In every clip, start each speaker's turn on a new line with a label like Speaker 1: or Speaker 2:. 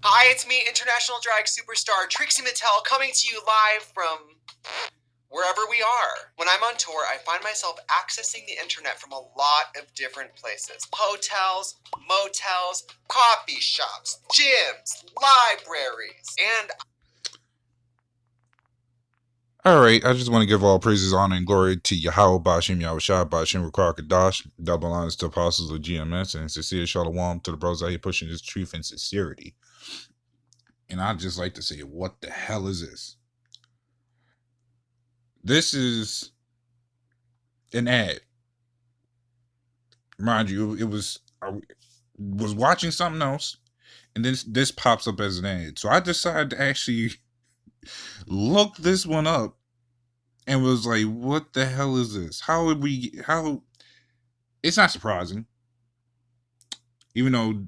Speaker 1: Hi, it's me, international drag superstar Trixie Mattel, coming to you live from wherever we are. When I'm on tour, I find myself accessing the internet from a lot of different places. Hotels, motels, coffee shops, gyms, libraries, and
Speaker 2: Alright, I just want to give all praises, honor, and glory to Yahweh Bashim Yahushua Bashim Rakar Kadash, double honors to apostles of GMS, and sincere shalom to the brothers out here pushing this truth and sincerity. And I'd just like to say, what the hell is this? This is an ad. Mind you, I was watching something else, and then this pops up as an ad. So I decided to actually look this one up and was like, what the hell is this? How it's not surprising. Even though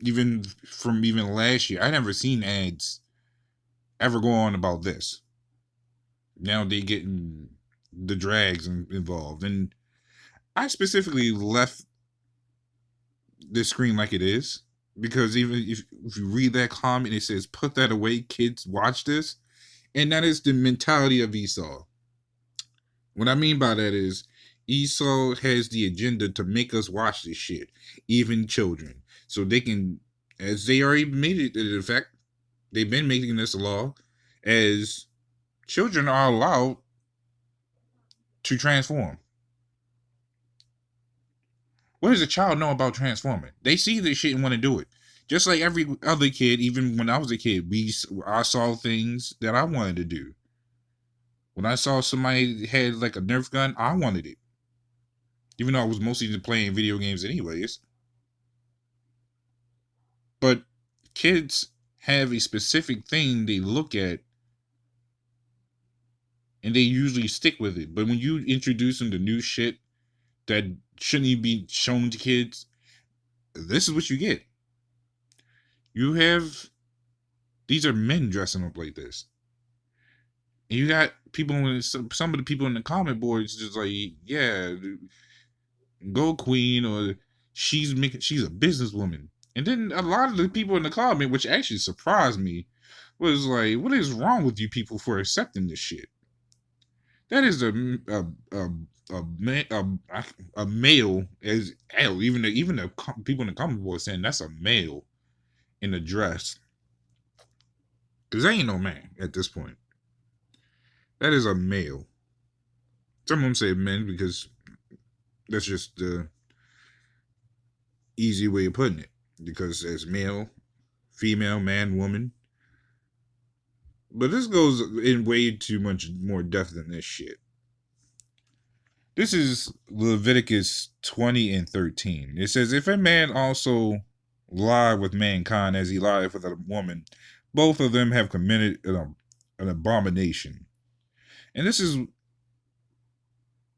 Speaker 2: even from even last year, I never seen ads ever go on about this. Now they getting the drags involved, and I specifically left the screen like it is because even if you read that comment, it says "put that away, kids, watch this," and that is the mentality of Esau. What I mean by that is Esau has the agenda to make us watch this shit, even children, so they can, as they already made it in effect, they've been making this a law, as children are allowed to transform. What does a child know about transforming? They see this shit and want to do it. Just like every other kid, even when I was a kid, I saw things that I wanted to do. When I saw somebody had like a Nerf gun, I wanted it. Even though I was mostly just playing video games anyways. But kids have a specific thing they look at and they usually stick with it. But when you introduce them to new shit that shouldn't even be shown to kids, this is what you get. You have these are men dressing up like this. And you got people some of the people in the comment boards just like, yeah, go queen, or she's a businesswoman. And then a lot of the people in the comment, which actually surprised me, was like, what is wrong with you people for accepting this shit? That is a male, as hell. Even the people in the comment board saying that's a male in a dress, because they ain't no man at this point. That is a male. Some of them say men because that's just the easy way of putting it. Because as male, female, man, woman. But this goes in way too much more depth than this shit. This is Leviticus 20 and 13. It says, if a man also lie with mankind as he lied with a woman, both of them have committed an abomination. And this is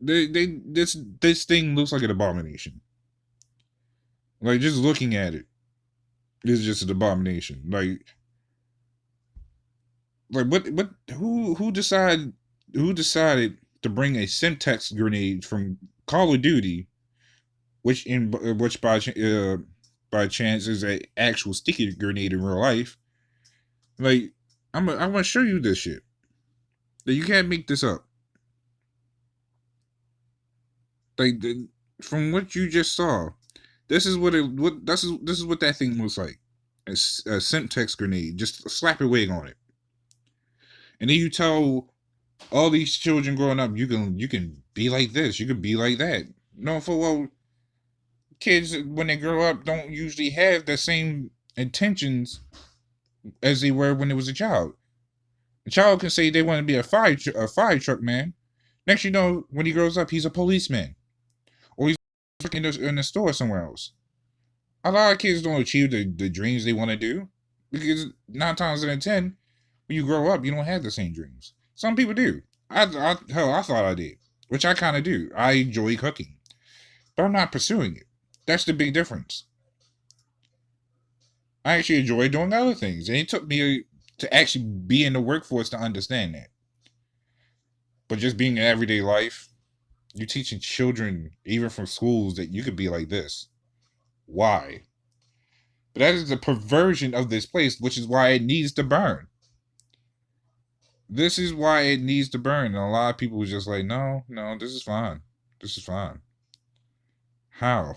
Speaker 2: this thing looks like an abomination. Like just looking at it is just an abomination. Like what who decided to bring a Semtex grenade from Call of Duty, which by chance is a actual sticky grenade in real life. Like I'm gonna show you this shit. That you can't make this up. Like from what you just saw, this is what that thing looks like. A Semtex grenade. Just slap a wig on it, and then you tell all these children growing up, you can be like this, you can be like that. No, for well, kids when they grow up don't usually have the same intentions as they were when they was a child. A child can say they want to be a fire truck man. Next, you know, when he grows up, he's a policeman, or he's working in the store somewhere else. A lot of kids don't achieve the dreams they want to do because 9 times out of 10, when you grow up, you don't have the same dreams. Some people do. I thought I did, which I kind of do. I enjoy cooking, but I'm not pursuing it. That's the big difference. I actually enjoy doing other things, and it took me to actually be in the workforce to understand that. But just being in everyday life, you're teaching children, even from schools, that you could be like this. Why? But that is the perversion of this place, which is why it needs to burn. This is why it needs to burn. And a lot of people were just like, no, this is fine. This is fine. How?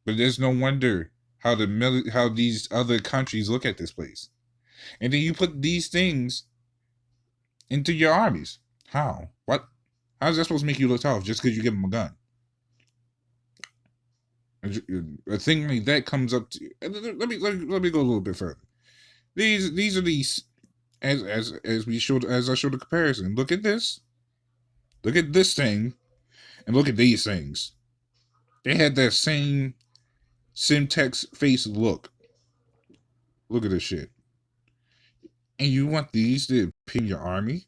Speaker 2: But there's no wonder how these other countries look at this place. And then you put these things into your armies. How? What? How is that supposed to make you look tough just because you give them a gun? A thing like that comes up to. Let me go a little bit further. These are these as I showed the comparison. Look at this. Look at this thing, and look at these things. They had that same Semtex face look. Look at this shit. And you want these to pin your army?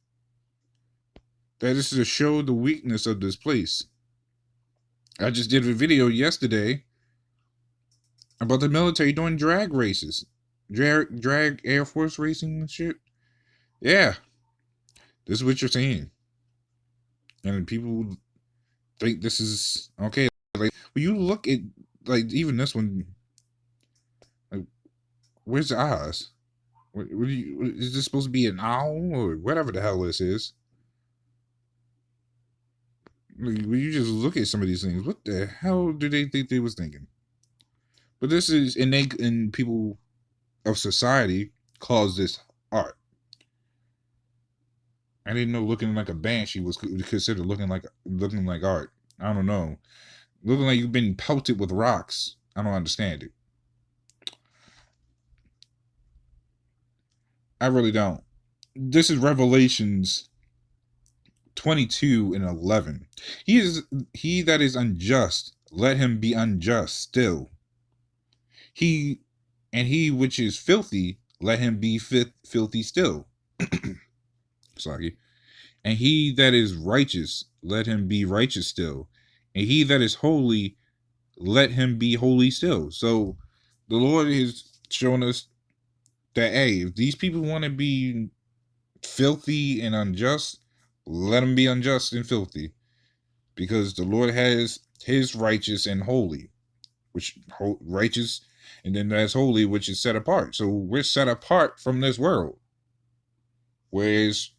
Speaker 2: That is to show the weakness of this place. I just did a video yesterday about the military doing drag races. Drag Air Force racing and shit. Yeah. This is what you're seeing. And people think this is okay. Like, when you look at, like, even this one, like, where's the eyes? Is this supposed to be an owl or whatever the hell this is? When you just look at some of these things, what the hell do they think they was thinking? But this is, and people of society calls this art. I didn't know looking like a banshee was considered looking like art. I don't know. Looking like you've been pelted with rocks. I don't understand it. I really don't. This is Revelations 22:11. He that is unjust, let him be unjust still. He which is filthy, let him be filthy still. Sorry. And he that is righteous, let him be righteous still. And he that is holy, let him be holy still. So the Lord is showing us that, hey, if these people want to be filthy and unjust, let them be unjust and filthy. Because the Lord has his righteous and holy, which righteous, and then there's holy, which is set apart. So we're set apart from this world. Whereas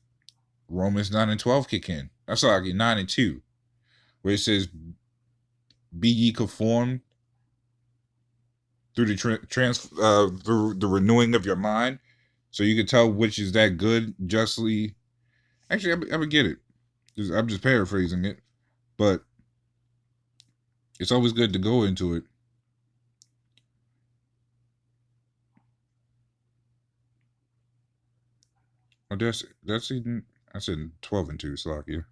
Speaker 2: Romans 9:12 kick in. That's all I get, 9:2. Where it says, be ye conformed through the renewing of your mind, so you can tell which is that good, justly. Actually, I would get it. I'm just paraphrasing it, but it's always good to go into it. Oh, that's even. I said 12:2, Slovakia.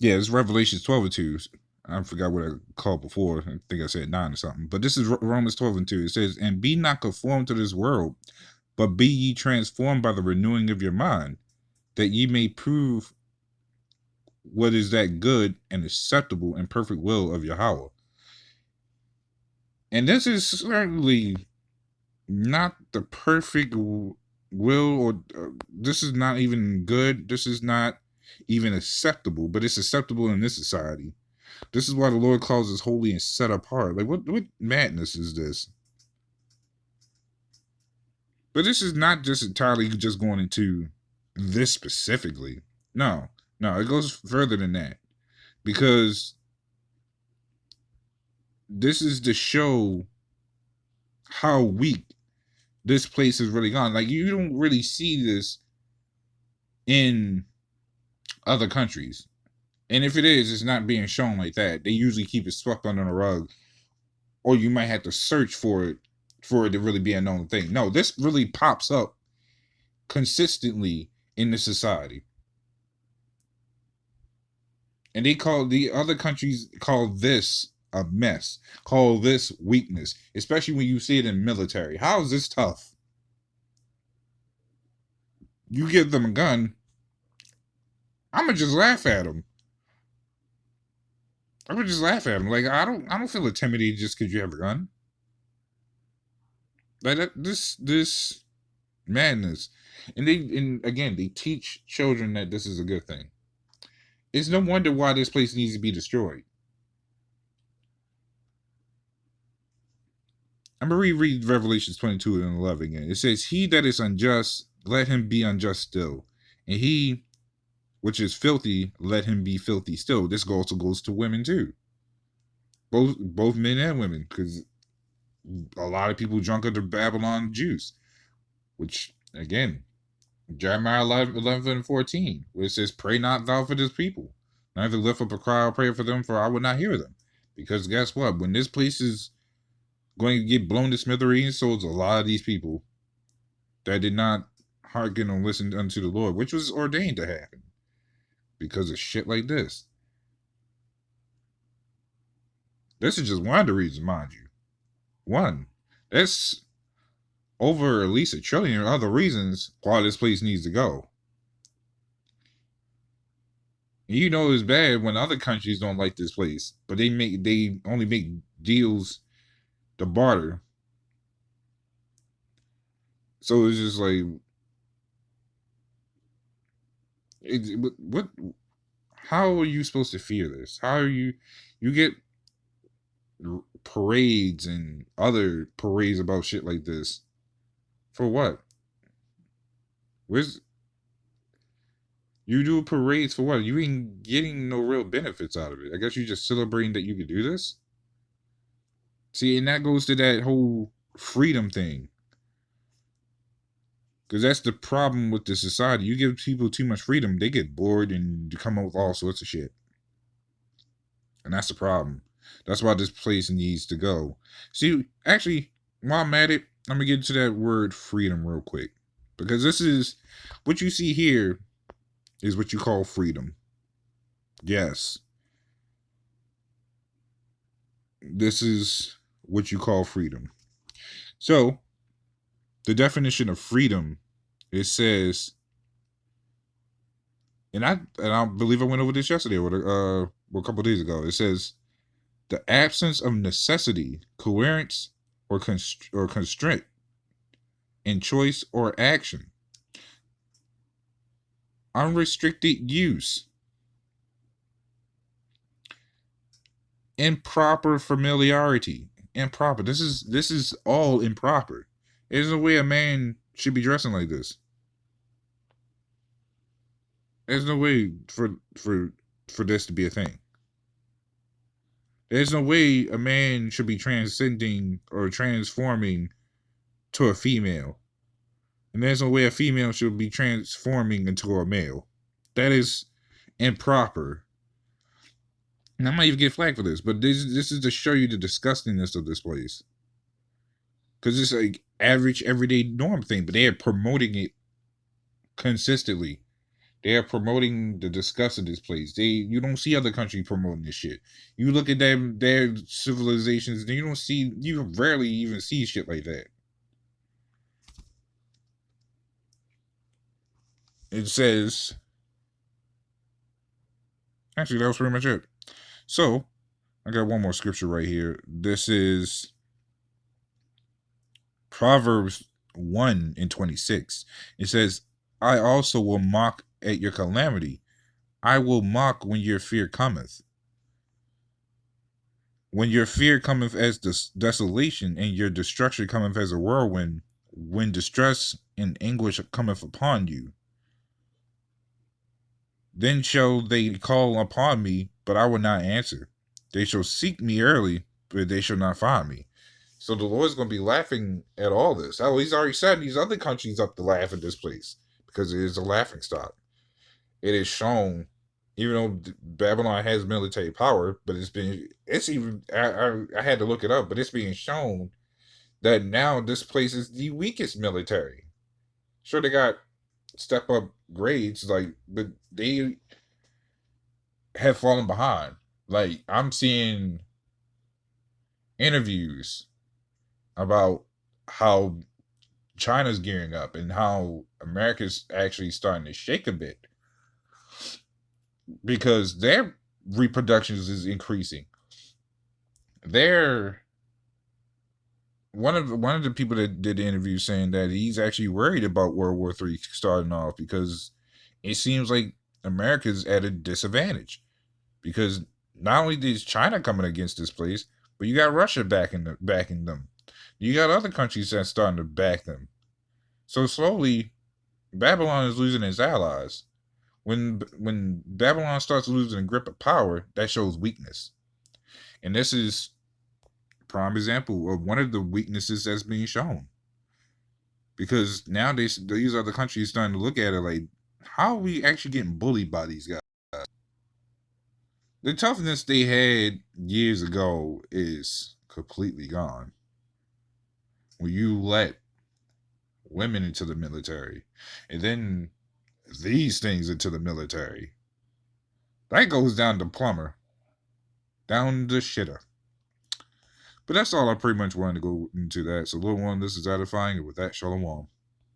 Speaker 2: Yeah, it's Revelations 12:2. I forgot what I called before. I think I said 9 or something. But this is Romans 12:2. It says, and be not conformed to this world, but be ye transformed by the renewing of your mind, that ye may prove what is that good and acceptable and perfect will of Yahweh. And this is certainly not the perfect will, or this is not even good. This is not even acceptable, but it's acceptable in this society. This is why the Lord calls us holy and set apart. Like, what madness is this? But this is not just entirely just going into this specifically. No, it goes further than that. Because this is to show how weak this place has really gone. Like, you don't really see this in other countries. And if it is, it's not being shown like that. They usually keep it swept under the rug. Or you might have to search for it to really be a known thing. No, this really pops up consistently in the society. And the other countries call this a mess, call this weakness, especially when you see it in military. How is this tough? You give them a gun, I'm gonna just laugh at them. I would just laugh at them. Like, I don't feel intimidated just because you have a gun. Like, this madness, and again they teach children that this is a good thing. It's no wonder why this place needs to be destroyed. I'm going to reread Revelations 22 and 11 again. It says, he that is unjust, let him be unjust still. And he which is filthy, let him be filthy still. This also goes to women too. Both men and women, because a lot of people drunk of the Babylon juice. Which, again, Jeremiah 11 and 14, where it says, pray not thou for this people, neither lift up a cry or pray for them, for I will not hear them. Because guess what? When this place is going to get blown to smithereens, so it's a lot of these people that did not hearken or listen unto the Lord, which was ordained to happen because of shit like this. This is just one of the reasons, mind you. One. That's over at least $1 trillion other reasons why this place needs to go. You know it's bad when other countries don't like this place, but they only make deals to barter. So it's just like, what? How are you supposed to fear this? How are you get parades and other parades about shit like this for what? You do parades for what? You ain't getting no real benefits out of it. I guess you're just celebrating that you could do this. See, and that goes to that whole freedom thing. Because that's the problem with the society. You give people too much freedom, they get bored and come up with all sorts of shit. And that's the problem. That's why this place needs to go. See, actually, while I'm at it, I'm going to get into that word freedom real quick. Because this is, what you see here is what you call freedom. Yes. This is what you call freedom. So, the definition of freedom, it says, and I believe I went over this yesterday or a couple of days ago. It says, the absence of necessity, coherence, or constraint in choice or action. Unrestricted use. Improper familiarity. Improper. This is all improper. There's no way a man should be dressing like this. There's no way for this to be a thing. There's no way a man should be transcending or transforming to a female. And there's no way a female should be transforming into a male. That is improper. And I might even get flagged for this, but this is to show you the disgustingness of this place. Because it's like average, everyday norm thing, but they are promoting it consistently. They are promoting the disgust of this place. You don't see other countries promoting this shit. You look at their civilizations, and you rarely even see shit like that. It says, actually, that was pretty much it. So, I got one more scripture right here. This is Proverbs 1:26. It says, I also will mock at your calamity. I will mock when your fear cometh. When your fear cometh as desolation, and your destruction cometh as a whirlwind, when distress and anguish cometh upon you, then shall they call upon me, but I will not answer. They shall seek me early, but they shall not find me. So the Lord's going to be laughing at all this. Oh, he's already set these other countries up to laugh at this place because it is a laughing stock. It is shown, even though Babylon has military power, but I had to look it up, but it's being shown that now this place is the weakest military. Sure, they got step up grades, but they have fallen behind. Like, I'm seeing interviews about how China's gearing up and how America's actually starting to shake a bit because their reproductions is increasing. One of the people that did the interview saying that he's actually worried about World War III starting off because it seems like America's at a disadvantage because not only is China coming against this place, but you got Russia backing them. You got other countries that's starting to back them. So slowly, Babylon is losing its allies. When Babylon starts losing a grip of power, that shows weakness. And this is prime example of one of the weaknesses that's being shown. Because now these other countries starting to look at it like, how are we actually getting bullied by these guys? The toughness they had years ago is completely gone. When you let women into the military, and then these things into the military, that goes down to plumber, down to shitter. But that's all I pretty much wanted to go into that. So, little one, this is Edifying, and with that, Shalom.